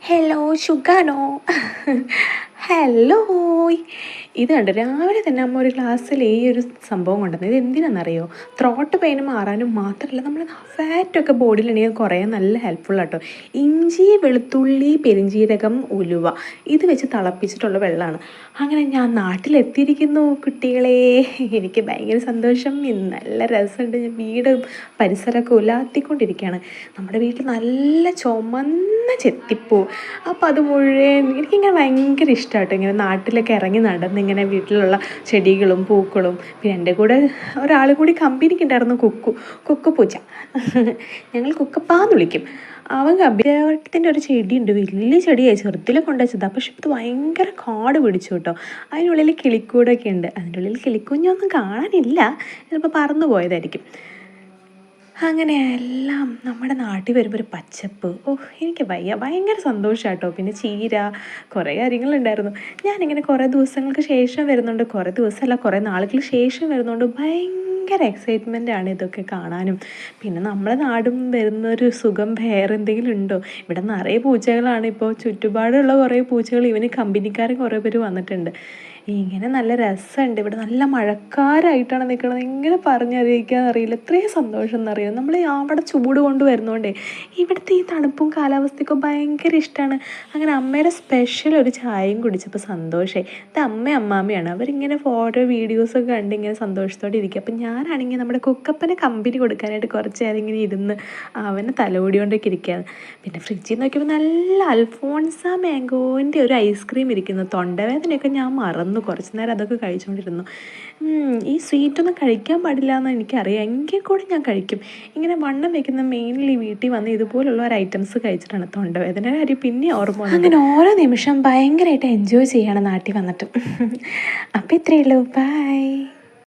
Hello സുഖാണോ? Hello. ഇത് കണ്ട് രാവിലെ തന്നെ അമ്മ ഒരു ഗ്ലാസ്സിൽ ഈ ഒരു സംഭവം കൊണ്ടുവന്നത്. ഇത് എന്തിനാണെന്നറിയോ? ത്രോട്ട് പെയിന് മാറാനും മാത്രമല്ല നമ്മൾ ഫാറ്റൊക്കെ ബോഡിയിലുണ്ടെങ്കിൽ കുറേ നല്ല ഹെൽപ്ഫുൾ ആട്ടോ. ഇഞ്ചി, വെളുത്തുള്ളി, പെരിഞ്ജീരകം, ഉലുവ ഇത് വെച്ച് തിളപ്പിച്ചിട്ടുള്ള വെള്ളമാണ്. അങ്ങനെ ഞാൻ നാട്ടിലെത്തിയിരിക്കുന്നു കുട്ടികളെ. എനിക്ക് ഭയങ്കര സന്തോഷം. നല്ല രസമുണ്ട്. ഞാൻ വീട് പരിസരമൊക്കെ ഉലാത്തിക്കൊണ്ടിരിക്കുകയാണ്. നമ്മുടെ വീട്ടിൽ നല്ല ചുമന്ന ചെത്തിപ്പൂ. അപ്പോൾ അത് മുഴുവൻ എനിക്കിങ്ങനെ ഭയങ്കര ഇഷ്ടമാട്ടോ. ഇങ്ങനെ നാട്ടിലൊക്കെ ഇറങ്ങി നടന്നിങ്ങനെ വീട്ടിലുള്ള ചെടികളും പൂക്കളും. പിന്നെ എൻ്റെ കൂടെ ഒരാൾ കൂടി കമ്പനിക്ക് ഉണ്ടായിരുന്നു, കുക്കു പൂച്ച. ഞങ്ങൾ കുക്കപ്പാന്ന് വിളിക്കും. അവൻ കമ്പിയാവട്ടത്തിൻ്റെ ഒരു ചെടിയുണ്ട്, വലിയ ചെടിയായി, ചെറുതിലെ കൊണ്ടുവച്ചതാണ്. പക്ഷെ ഇത് ഭയങ്കര കാട് പിടിച്ചു കേട്ടോ. അതിനുള്ളിൽ കിളിക്കൂടൊക്കെ ഉണ്ട്. അതിൻ്റെ ഉള്ളിൽ കിളിക്കുഞ്ഞൊന്നും കാണാനില്ല, ചിലപ്പോൾ പറന്നു പോയതായിരിക്കും. അങ്ങനെ എല്ലാം നമ്മുടെ നാട്ടിൽ വരുമ്പോൾ ഒരു പച്ചപ്പ്, എനിക്ക് ഭയങ്കര സന്തോഷമാട്ടോ. പിന്നെ ചീര, കുറേ കാര്യങ്ങളുണ്ടായിരുന്നു. ഞാനിങ്ങനെ കുറേ ദിവസങ്ങൾക്ക് ശേഷം വരുന്നുണ്ട്, കുറേ ദിവസമല്ല കുറേ നാളുകൾക്ക് ശേഷം വരുന്നുണ്ട്. ഭയങ്കര എക്സൈറ്റ്മെൻറ്റാണ് ഇതൊക്കെ കാണാനും. പിന്നെ നമ്മുടെ നാടും വരുന്നൊരു സുഖം വേറെ എന്തെങ്കിലും ഉണ്ടോ? ഇവിടെ നിറയെ പൂച്ചകളാണ്. ഇപ്പോൾ ചുറ്റുപാടുള്ള കുറേ പൂച്ചകൾ, ഇവന് കമ്പനിക്കാരൻ കുറേ പേര് വന്നിട്ടുണ്ട്. ഇങ്ങനെ നല്ല രസമുണ്ട്. ഇവിടെ നല്ല മഴക്കാരായിട്ടാണ് നിൽക്കുന്നത്. എങ്ങനെ പറഞ്ഞറിയിക്കാന്നറിയില്ല, ഇത്രയും സന്തോഷം എന്നറിയാം. നമ്മൾ അവിടെ ചൂട് കൊണ്ട് വരുന്നതുകൊണ്ടേ ഇവിടുത്തെ ഈ തണുപ്പും കാലാവസ്ഥയൊക്കെ ഭയങ്കര ഇഷ്ടമാണ്. അങ്ങനെ അമ്മയുടെ സ്പെഷ്യൽ ഒരു ചായയും കുടിച്ചപ്പോൾ സന്തോഷമായി. ഇത് അമ്മാമ്മയാണ്. അവരിങ്ങനെ ഫോട്ടോ വീഡിയോസൊക്കെ കണ്ട് ഇങ്ങനെ സന്തോഷത്തോടെ ഇരിക്കുക. അപ്പം ഞാനാണെങ്കിൽ നമ്മുടെ കുക്കപ്പനെ കമ്പനി കൊടുക്കാനായിട്ട് കുറച്ച് നേരം ഇങ്ങനെ ഇരുന്ന് അവനെ തലോടിക്കൊണ്ടൊക്കെ ഇരിക്കുകയാണ്. പിന്നെ ഫ്രിഡ്ജിൽ നോക്കിയപ്പോൾ നല്ല അൽഫോൺസ മാംഗോൻ്റെ ഒരു ഐസ്ക്രീം ഇരിക്കുന്നു. തൊണ്ടവേദനയൊക്കെ ഞാൻ മറന്നു. കുറച്ച് നേരം അതൊക്കെ കഴിച്ചുകൊണ്ടിരുന്നു. ഈ സ്വീറ്റൊന്നും കഴിക്കാൻ പാടില്ല എന്ന് എനിക്കറിയാം, എങ്കിൽ കൂടി ഞാൻ കഴിക്കും. ഇങ്ങനെ വണ്ണം വെക്കുന്ന മെയിൻലി വീട്ടിൽ വന്ന് ഇതുപോലുള്ള ഒരു ഐറ്റംസ് കഴിച്ചിട്ടാണ്. തൊണ്ടവേദന കാര്യം പിന്നെ ഓർമ്മ വന്നത്. അങ്ങനെ ഓരോ നിമിഷം ഭയങ്കരമായിട്ട് എൻജോയ് ചെയ്യണം നാട്ടിൽ വന്നിട്ട്. അപ്പോൾ ഇത്രയേ ഉള്ളൂ. ബൈ.